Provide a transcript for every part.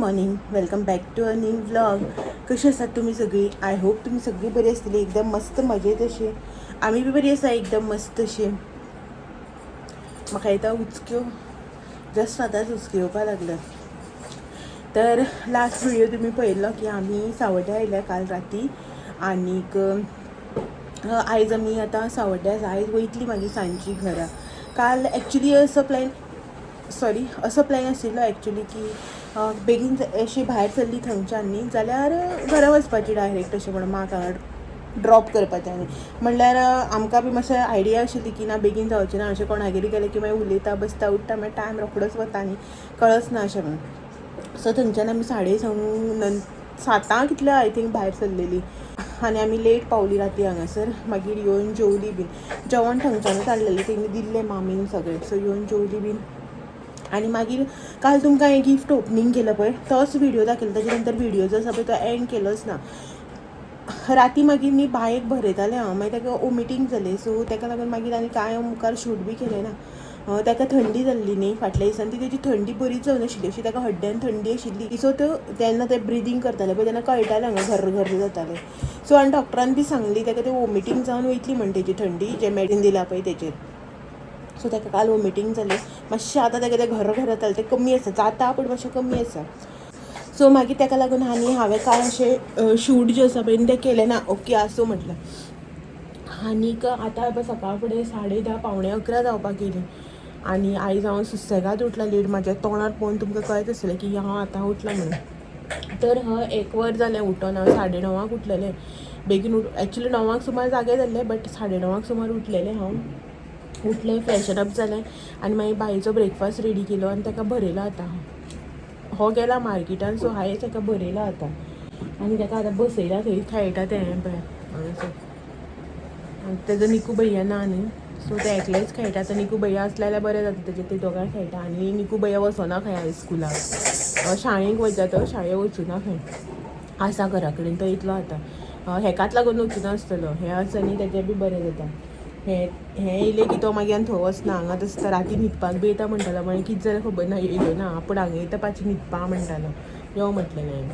Morning, welcome back to a new vlog. कशी आसात तुम्ही सगळी? आय होप तुम्ही सगळी बरी असतली, एकदम मस्त मजेत अशी. आम्ही बी बरी आसा, एकदम मस्त अशी. म्हाका येता उचक्यो, जस्ट आतांच उचक्यो येवपाक लागल्या. तर लास्ट व्हिडिओ तुम्ही पळयल्लो की आमी सावड्ड्या आयल्या काल राती. आनीक आयज आमी आतां सावड्ड्या आसा, आयज वयतली मागीर सांजची घरा. काल एक्चुली असो प्लॅन आशिल्लो एक्चुली की बेगीन अशी भायर सरली थंयच्यान न्ही जाल्यार घरा वचपाची डायरेक्ट अशें म्हणून म्हाका ड्रॉप करपाचें आनी म्हणल्यार आमकां बी मातशें आयडिया आशिल्ली की ना बेगीन जावचें ना, अशें कोणागेर गेलें की मागीर उलयता बसता उठता मागीर टायम रोखडोच वता न्ही, कळच ना अशें म्हणून. सो थंयच्यान आमी 7:30 कितले आय थिंक भायर सरलेली आनी आमी लेट पावली राती हांगासर. मागीर येवन जेवली बीन, जेवण थंयच्यानूच हाडलेलें, तेमी दिल्लें मामीन सगळें. सो येवन जेवली बीन आनी मागीर काल तुमकां हें गिफ्ट ओपनींग केलं पळय तोच व्हिडिओ दाखयलो. ताजे नंतर व्हिडिओ जो आसा पळय तो एंड केलोच ना. राती मागीर न्ही बायेक भरयतालें हांव, मागीर ताका वॉमिटींग जालें. सो ताका लागून मागीर आनी कांय मुखार शूट बी केलें ना. ताका थंडी जाल्ली न्ही फाटल्या दिसांनी, ती तेजी थंडी बरीच जावन आशिल्ली, अशी ताका हड्ड्यान थंडी आशिल्ली. सो तेन्ना ते ब्रिदींग करताले पळय तेन्ना कळटालें हांगा घर्र घर्र जातालें. सो आनी डॉक्टरान बी सांगली ताका ते वॉमिटींग जावन वयतली म्हण तेजी थंडी, जें मेडिसीन दिलां पळय तेचेर. सो ताका काल वॉमिटींग जालें मातशें. आतां ताका तें घर्र घर्र जातालें, तें कमी आसा, जाता पूण मातशें कमी आसा. सो मागीर ताका लागून हांवें काल अशें शूट जें आसा पळय तें केलें ना. ओके आसूं म्हटलें. आनीक आतां पळय सकाळ फुडें 10:30 पावणे 11 जावपाक येयलीं आनी आयज हांव सुसेगाद उठलां लेट. म्हाज्या तोंडार पळोवन तुमकां कळत आसलें की हांव आतां उठलां म्हणून. तर 1 वर जालें उठोन. हांव 9:30 उठलेलें. बेगीन एक्चुली 9 सुमार जागे जाल्लें, बट 9:30 सुमार उठलेलें हांव. उठलें, फ्रेशन अप जालें आनी मागीर बायेचो ब्रेकफास्ट रेडी केलो आनी ताका भरयलो आतां. हो गेला मार्केटान, सो हांवें ताका भरयलो आतां आनी ताका आतां बसयला थंय खेळटा तें हें पळय हांगासर. आनी तेजो निकू भैया ना न्ही, सो ते एकलेच खेळटा. आतां निकू भैया आसल्या जाल्यार बरें जाता, तेजे ते दोगांय खेळटा. आनी निकू भैया वचना खंय आयज स्कुलाक, शाळेक वयता तो, शाळेक वचूना खंय, आसा घरा कडेन. तो येतलो आतां. हेकाच लागून वचूना आसतलो, हें आसा न्ही तेजें बी बरें जाता. हें येयलें की तो मागीर आनी थंय वचना. हांगा दिसता राती न्हिदपाक बी येता म्हणटालो, मागीर कितें जालें खबर ना, येयलो ना. पूण हांगा येता पाची न्हिदपा म्हणटालो. यो म्हटलें हांवें,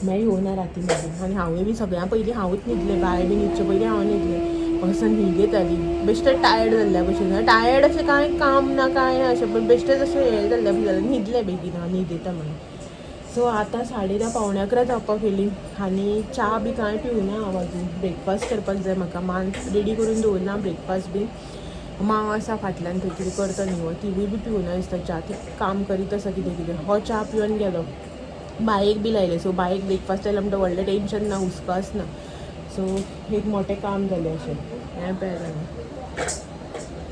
मागीर येवना राती मागीर. आनी हांवूय बी सगळ्यां पयलीं हांवूच न्हिदलें, बाय बी न्हिदचे पयलीं हांव न्हिदलें. असो न्हीद येताली, बेश्टें टायर्ड जाल्ल्या भशेन. टायर्ड अशें कांय काम ना कांय ना अशें, पण बेश्टें अशें हें जाल्ल्या भशेन जालें. न्हिदलें बेगीन हांव, न्हीद येता म्हणून. सो आतां 10:30 पावणे 11 जावपाक येयलीं आनी च्या बी कांय पिवना हांव अजून. ब्रेकफास्ट करपाक जाय म्हाका, मान रेडी करून दवरना ब्रेकफास्ट बी. मांव आसा फाटल्यान थंय कितें करता न्ही हो, तिवूय बी पिवना दिसता च्या. ती काम करीत आसा कितें कितें. हो च्या पिवन गेलो. बायेक बी लायलें. सो बायेक ब्रेकफास्ट जाल्यार म्हणटा व्हडलें टेंशन ना, हुस्को आसना. सो एक मोटें काम जालें अशें. हें पळय जालें.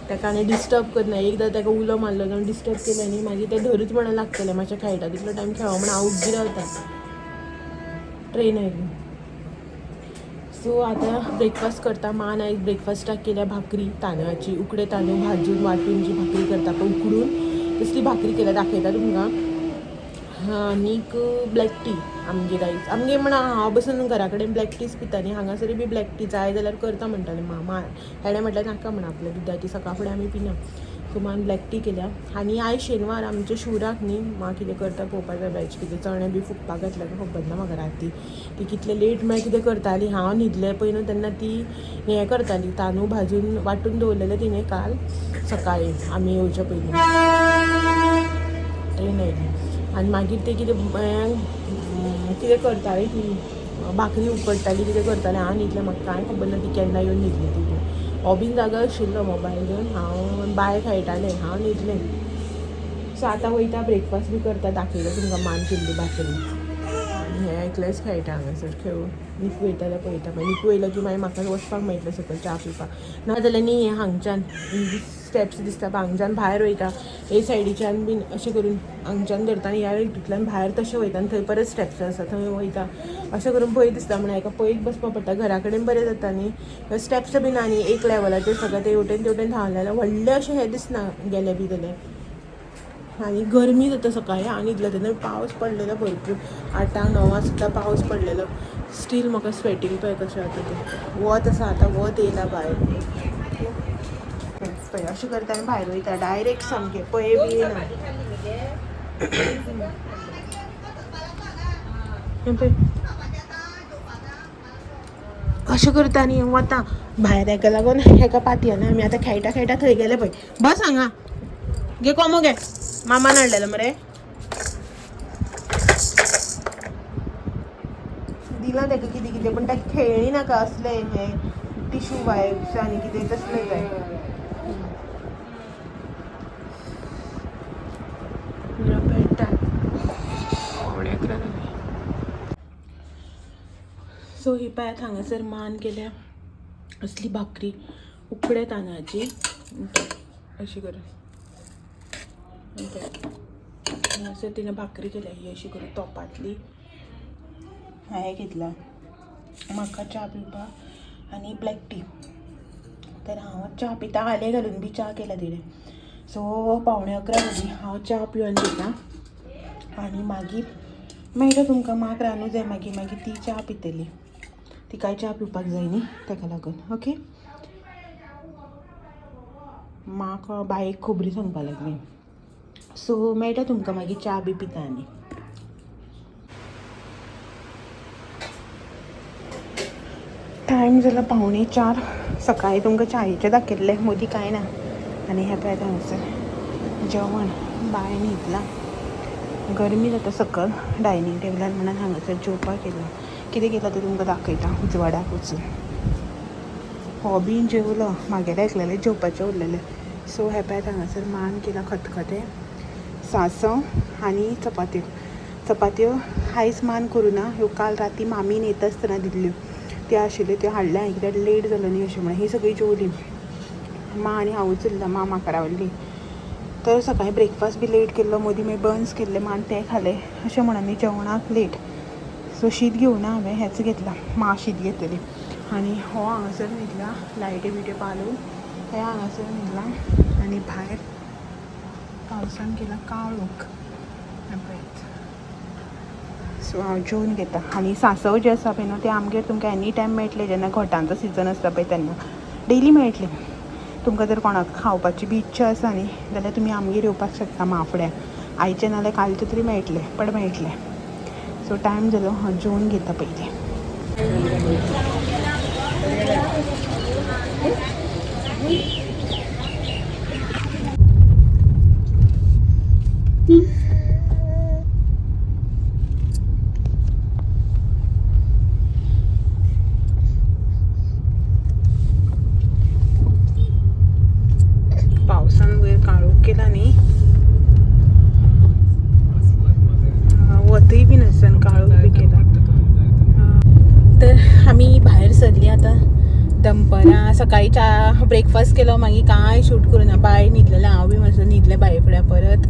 ताका आनी डिस्टर्ब करना. एकदां ताका उलो मारलो जावन डिस्टर्ब केलें न्ही मागीर तें धरूच म्हणून लागतलें. मातशें खेळटा तितलो टायम खेळो म्हणून हांव उब्बी रावता. Train oily. सो आतां ब्रेकफास्ट करता. मान आयज ब्रेकफास्टाक केल्या भाकरी तांदळाची, उकडे तांदूळ भाजून वाटून जी भाकरी करता पळय उकडून, तसली भाकरी केल्या, दाखयता तुमकां. आनीक ब्लॅक टी आमगेर आयज. आमगे म्हणा हांव बसून घरा कडेन ब्लॅक टीच पिता न्ही, हांगासर बी ब्लॅक टी जाय जाल्यार करता म्हणटालें मामा. हेणें म्हटल्यार नाका म्हणा आपल्या दुदाची, सकाळ फुडें आमी पिना. सो मान ब्लॅक टी केल्या. आनी आयज शेनवार आमच्या शिवराक न्ही म्हाका कितें करता पळोवपाक जाय. वेज कितें चणे बी फुगपाक घातल्या खबर ना म्हाका राती. ती कितले लेट म्हळ्यार कितें करताली. हांव न्हिदलें पळय न्हू तेन्ना ती हें करताली, तांदूळ भाजून वाटून दवरलेलें तिणें काल सकाळीं आमी येवच्या पयलीं. ट्रेन आयली आनी मागीर ते कितें करताली ती भाकरी उकडटाली, कितें करतालें. हांव न्हिदलें, म्हाका कांय खबर ना ती केन्ना येवन न्हिदली ती. हो बीन जागो आशिल्लो मोबायल घेवन. हांव बाय खेळटालें, हांव न्हिदलें. सो आतां वयता ब्रेकफास्ट बी करता. दाखयलो तुमकां मान केल्ली भाकरी. आनी हें एकलेंच खेळटा हांगासर खेळून. निकू वयता जाल्यार पळयता. मागीर निकू येयलो की मागीर म्हाका वचपाक मेळटलें सकयल च्या पिवपाक. नाजाल्यार न्ही हें हांगच्यान स्टेप्स दिसता पळय हांगच्यान भायर वयता, हे सायडीच्यान बीन अशें करून हांगच्यान धरता आनी ह्या हितूंतल्यान भायर तशें वयता आनी थंय परत स्टेप्स आसा थंय वयता. अशें करून भंय दिसता म्हणून हाका पळयत बसपाक पडटा. घरा कडेन बरें जाता न्ही, स्टेप्स बीन आनी एक लेवलाचेर सगळें ते हेवटेन तेवटेन धांवलें व्हडलें अशें हें दिसना गेलें बी जाल्यार. आनी गरमी जाता सकाळीं. हांव न्हिदलें तेन्ना पावस पडलेलो भरपूर. 8-9 सुद्दां पावस पडलेलो. स्टील म्हाका स्वेटींग पळय कशें जाता तें. वत आसा आतां, वत येयला भायर. पळय अशें करता आनी भायर वयता डायरेक्ट सामकें पळय बी येना. अशें करता न्ही वता भायर हेका लागून हेका पातया ना आमी आतां खेळटा खेळटा थंय गेले पळय बस हांगा घे कोमो घे मामान हाडलेलो मरे दिला तेका कितें कितें पण ताका खेळणी नाका असले हे टिश्यू वायप्स आनी कितें तसले जाय सो ही पळयात हांगासर मान केल्या असली भाकरी उकड्या तांदळाची अशी करून हांगासर तिने भाकरी केल्या ही अशी करून तोपातली हांवें घेतला म्हाका च्या पिवपाक आनी ब्लॅक टी तर हांव च्या पिता हाले घालून बी च्या केला तिणे सो 11:15 बजी हांव च्या पिवन घेता आनी मागीर मेळटा तुमकां माक रांदूं जाय मागीर ती च्या पितली ती काय च्या पिवपाक जाय न्ही ताका लागून ओके माक बायक खोबरी सांगपा लागली सो मेळटा तुमकां मागीर च्या बी पिता आनी टायम जाला 3:45 सकाळीं तुमकां च्यायेचें दाखयल्लें मदीं कांय ना आनी हे पळय हांगासर जेवण बाय न्हिदलां गरमी जाता सकल डायनींग टेबलार म्हणून हांगासर जेवपाक येयला कितें केलां तें तुमकां दाखयता उजवाडाक वचून हो बीन जेवलो म्हागेलें एकलेलें जेवपाचें उरलेलें सो हे पळय हांगासर मान केला खतखतें सांसव आनी चपात्यो आयज मान करूं ना ह्यो काल राती मामीन येता आसतना दिल्ल्यो त्यो आशिल्ल्यो त्यो हाडल्या हांवें कित्याक लेट जालो न्ही अशें म्हणून ही सगळी जेवली मा आनी हांवूच उरला मा म्हाका रावल्ली तर सकाळीं ब्रेकफास्ट बी लेट केल्लो मदीं मागीर बन्स केल्ले मान तें खालें अशें म्हणून आमी जेवणाक लेट सो शीत घेवना हांवें हेंच घेतलां मा शीत घेतली आनी हो हांगासर न्हिदला लायटी बिटी पालून हे हांगासर न्हिदला आनी भायर पावसान केला काळोख सो हांव जेवन घेता आनी सांसव जे आसा पळय न्हू ते आमगेर तुमकां एनी टायम मेळटले जेन्ना घोटांचो सिजन आसता पळय तेन्ना डेली मेळटले तुमकां जर कोणाक खावपाची बी इच्छा आसा न्ही जाल्यार तुमी आमगेर येवपाक शकता माफड्याक आयचे नाल्यार कालचे तरी मेळटले पण मेळटले सो टायम जालो हांव जेवन घेता पयलीं पावसान वयर काळोख केला न्ही वतय बीन आसन काळोख बी केला तर आमी भायर सरली आतां दनपारां सकाळीं च्या ब्रेकफास्ट केलो मागीर कांय शूट करूं ना बाय न्हिदलेलें हांव बी मातसो न्हिदलें बाये फुड्यान परत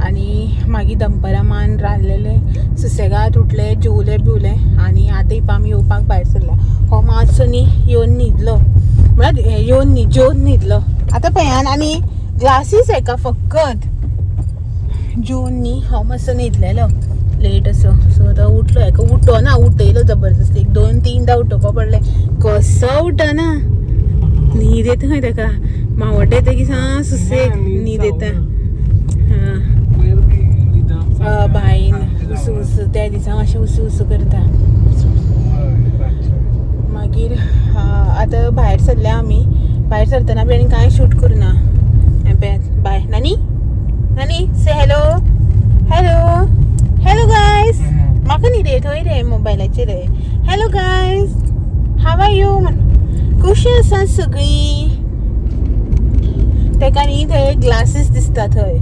आनी मागीर दनपारां मान रांदलेलें सुसेगाद उठले जेवले बिवलें आनी आतां इपा आमी येवपाक भायर सरला हो मातसो न्ही येवन न्हिदलो म्हळ्यार येवन न्ही जेवन न्हिदलो आतां पळयान आनी ग्लासीस हेका फकत जेवन न्ही हांव मातसो न्हिदलेलो लेट असो सो आतां उठलो हेका उठोना उठयलो जबरदस्ती 2-3दा उठोवपा पडलें कसो उठना न्हीद येता खंय ताका मावड्डे येता की सा सुसेग न्हीद येता बायन उसू उसू त्या दिसा मातशें उसू उसू करता मागीर आतां भायर सरल्या आमी भायर सरतना बी आनी कांय शूट करूना बाय नानी नानी से हॅलो हॅलो हॅलो गायज म्हाका न्ही रे थंय रे मोबायलाचेर रे hello guys how are you कशी आसा सगळीं तेका न्ही थंय ग्लासीस दिसता थंय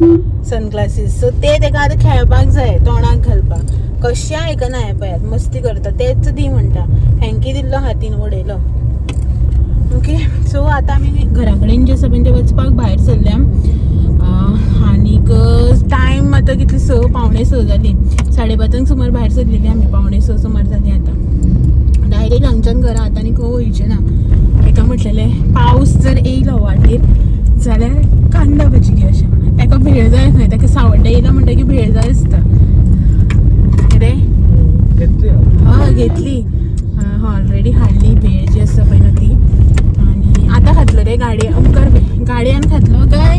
सनग्लासीस सो ते तेका आतां खेळपाक जाय तोंडाक घालपाक कशें आयकना हें पळयात मस्ती करता तेच दी म्हणटा हेंकी दिल्लो हातीन उडयलो ओके सो आतां आमी घरा कडेन जे आसा पळय ते वचपाक भायर सरल्या आनीक टायम आतां कितली 6:45 जाली 5:30 सुमार भायर सरलेली आमी 5:45 सुमार जाली आतां डायरेक्ट हांगच्यान घरा आतां आनी खंय वयचें ना ताका म्हटलेलें पावस जर येयलो वाटेर जाल्यार कांदा भजी घे अशें म्हणून ताका भेळ जाय खंय ताका सावड्डे येयला म्हणटकीर भेळ जाय आसता रे हय घेतली ऑलरेडी हाडली भेळ जी आसा पळय न्हू ती आनी आतां खातलो रे मुखार गाडयान खातलो काय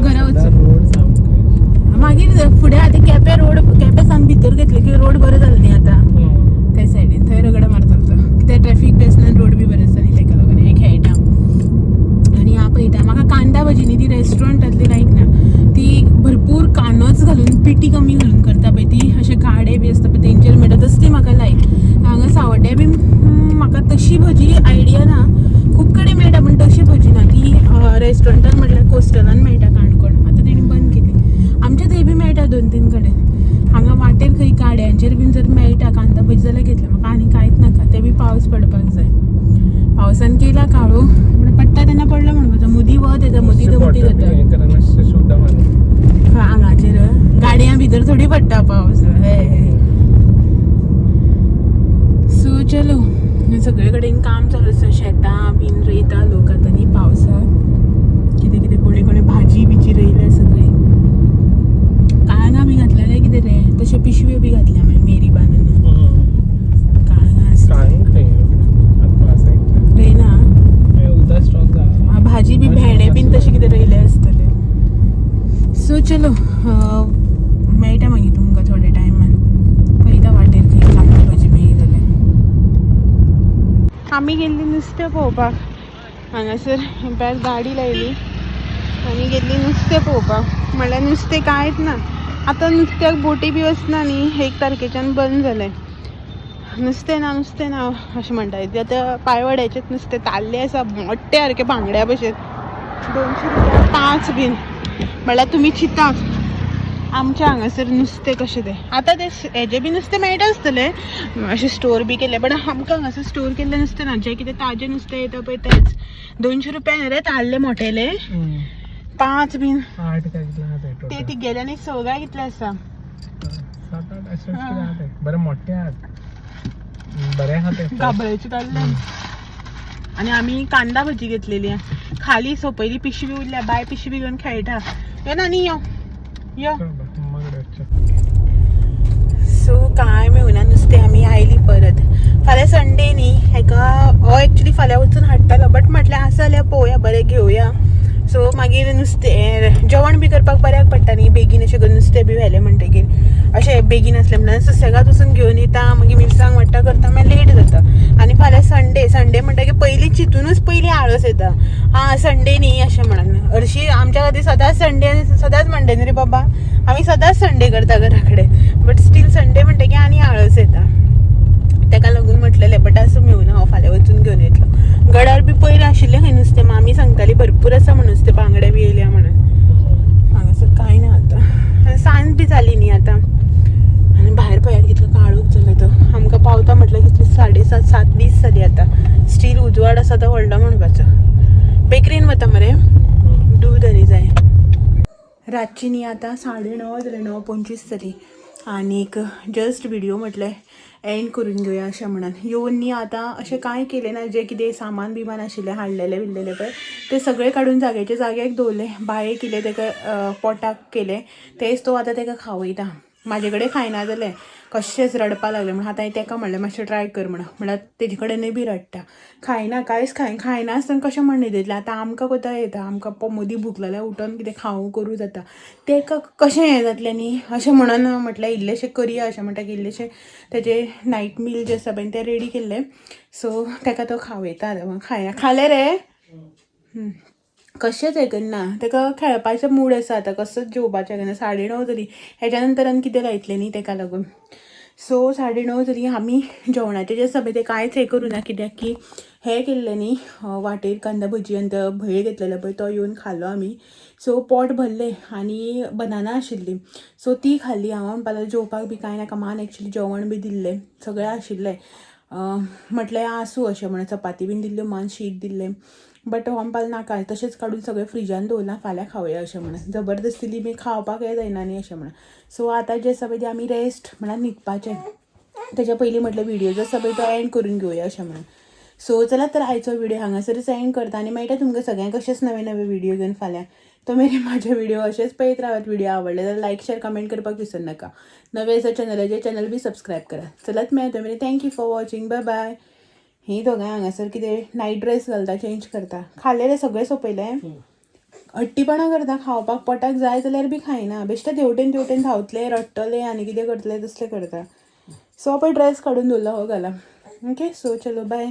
घरा वचून मागीर फुडें आतां केपें रोड केपें सावन भितर घेतले की रोड बरो जालो न्ही आतां भजीनी ती रेस्टॉरंटातली लायक ना ती भरपूर कांदोच घालून पिठी कमी घालून करता पळय ती अशे गाडे बी आसता पळय तेंचेर मेळटा तसली म्हाका लायक हांगा सावड्ड्या बी म्हाका तशी भजी आयडिया ना खूब कडेन मेळटा पण तशी भजी ना ती रेस्टॉरंटान म्हटल्यार कोस्टलान मेळटा काणकोण आता तेणी बंद केली आमच्या थंय बी मेळटा 2-3 कडेन हांगा वाटेर खंय गाड्यांचेर बीन जर मेळटा कांदा भजी जाल्यार घेतल्या म्हाका आनी कांयच नाका ते बी पावस पडपाक जाय पावसान केला काळो पण पडटा तेन्ना पडलो म्हणपाचो मदीं वत येता मदीं दमटी जाता हांगाचेर गाडयां भितर थोडी पडटा पावस सो चलो सगळे कडेन काम चालू आसा शेतां बीन रोयता लोक आतां न्ही पावसाक कितें कितें कोणे कोणे भाजी बिजी रोयल्या सगळे काळंगां बी घातल्या काय कितें रे तशे पिशव्यो बी घातल्या मागीर मेरी बांदून काळंगां आसता भाजी बी भेंडे बीन तशें कितें रोयले आसतले सो चलो मेळटा मागीर तुमकां थोड्या टायमान पळयता वाटेर खंय कांदा भाजी मेळ्ळी जाल्यार आमी गेल्ली नुस्तें पळोवपाक हांगासर भायर गाडी लायली आनी गेल्ली नुस्तें पळोवपाक म्हणल्यार नुस्तें कांयच ना आतां नुस्त्याक बोटी बी वचना न्ही 1 तारखेच्यान बंद जालें नुस्तें ना अशें म्हणटा ते आतां पायवड्याचेच नुस्तें ताल्ले आसा मोठे सारके बांगड्या भशेन 200 रुपया 5 बीन म्हणल्यार तुमी चिंतात आमच्या हांगासर नुस्तें कशें तें आतां ते हेजे बी नुस्तें मेळटा आसतलें अशें स्टोर बी केले पण आमकां हांगासर स्टोर केल्लें नुस्तें ना जें कितें ताजें नुस्तें येता पळय तेंच 200 रुपया न्ही रे ताल्ले मोठेले 5 बीन ते ती गेल्यानी सगळ्या कितले आसा 7-8 बरे मोठे आहात बरे आहात गाबळ्याचे ताल्ले आनी आमी कांदा भजी घेतलेली खाली सोपयली पिशवी उरल्या बाय पिशवी घेवन खेळटा यो ना न्ही यो सो काय मेळुना नुस्तें आमी आयली परत फाल्यां संडे न्ही हेका हो एक्चुली फाल्यां वचून हाडटालो बट म्हटल्यार आसा जाल्यार पळोवया बरें घेवया सो मागीर नुस्तें जेवण बी करपाक बऱ्याक पडटा न्ही बेगीन अशें करून नुस्तें बी व्हेलें म्हणटकीर अशें बेगीन असलें म्हणल्यार सुसेगाद वचून घेवन येता मागीर मिरसांग वांट्टा करता मागीर लेट जाता आनी फाल्यां संडे म्हणटकीर पयलीं चिंतूनच पयलीं आळस येता हां संडे न्ही अशें म्हणून हरशीं आमच्या खातीर सदांच संडे सदांच मंडे न्ही रे बाबा आमी सदांच संडे करता घरा कडेन बट स्टील संडे म्हणटकीर आनी आळस येता ताका लागून म्हटलेलें बट असं मेळुना हांव फाल्यां वचून घेवन येतलो गडार बी पयलीं आशिल्लें खंय नुस्तें मामी सांगताली भरपूर आसा म्हणून नुस्तें बांगडे बी येयल्या म्हणून हांगासर कांय ना आतां सांज बी जाली न्ही आतां आनी भायर पळयात कितलो काळोख जाला तो आमकां पावता म्हटल्यार कितली 7:30 जाली आतां स्टील उजवाड आसा तो व्हडलो म्हणपाचो बेकरीन वता मरे दूद आनी जाय रातची न्ही आतां 9:30 जाले 9:25 जाली आनीक जस्ट व्हिडिओ म्हटल्यार एंड करून घेवया अशें म्हणून येवन न्ही आतां अशें कांय केलें ना जें कितें सामान बिमान आशिल्लें हाडलेलें बिडलेलें पळय तें सगळें काडून जाग्याचे जाग्याक दवरलें बाये कितें ताका पोटाक केलें तेच तो आतां ताका खावयता म्हाजे कडेन खायना जालें कशेंच रडपाक लागलें म्हणून आतां हांवें ताका म्हणलें मातशें ट्राय कर म्हणल्यार तेजे कडेनूय बी रडटा खायना कांयच खायना आसतना कशें म्हण न्हिदयतलें आतां आमकां कोता येता आमकां मदीं भूक लागल्यार उठोन कितें खावूं करूं जाता ताका कशें हें जातलें न्ही अशें म्हणून म्हटल्यार इल्लेशें करया अशें म्हणटा की इल्लेशें तेजें नायट मील जें आसा पळय तें रेडी केल्लें सो ताका तो खावयता खायना खालें रे कशेंच हें करना ताका खेळपाचें मूड आसा आतां कसोच जेवपाचें करना 9:30 जाली हेज्या नंतर आनी कितें लायतलें न्ही ताका लागून सो 9:30 जाली आमी जेवणाचें जें आसा पळय तें कांयच हें करूं ना कित्याक की हें केल्लें न्ही वाटेर कांदा भजी आनी तो भेळ घेतलेलो पळय तो येवन खाल्लो आमी सो पोट भरलें आनी बनाना आशिल्ली सो ती खाल्ली हांव म्हणपाक जेवपाक बी कांय नाका मान एक्चुली जेवण बी दिल्लें सगळें आशिल्लें म्हटलें आसूं अशें म्हणून चपाती बीन दिल्ल्यो मान शीत दिल्लें बट हो म्हणपाक नाका तशेंच काडून सगळें फ्रिजान दवरलां फाल्यां खावया अशें म्हणून जबरदस्तीली बी खावपाक हें जायना न्ही अशें म्हणून सो आतां जें आसा पळय तें आमी रेस्ट म्हळ्यार न्हिदपाचें तेच्या पयलीं म्हटल्यार व्हिडिओ जो आसा पळय तो एंड करून घेवया अशें म्हणून सो चला तर आयचो व्हिडिओ हांगासरच एंड करता आनी मेळटा तुमकां सगळ्यांक अशेंच नवे नवे व्हिडिओ घेवन फाल्यां तो मेरे म्हाजे व्हिडिओ अशेंच पळयत रावात व्हिडिओ आवडले जाल्यार लायक शेअर कमेंट करपाक विसरू नाका नवे आसा चॅनल बी सबस्क्रायब करा चलत मेळटा मेरे थँक्यू फॉर वॉचिंग बाय ही दोगांय हांगासर कितें नायट ड्रेस घालता चेंज करता खाल्लेलें सगळें सोंपयलें हट्टीपणा करता खावपाक पोटाक जाय जाल्यार बी खायना बेश्टे तेवटेन धांवतले रडटले आनी कितें करतले तसलें करता सो पळय ड्रेस काडून दवरला हो घाला ओके सो चलो बाय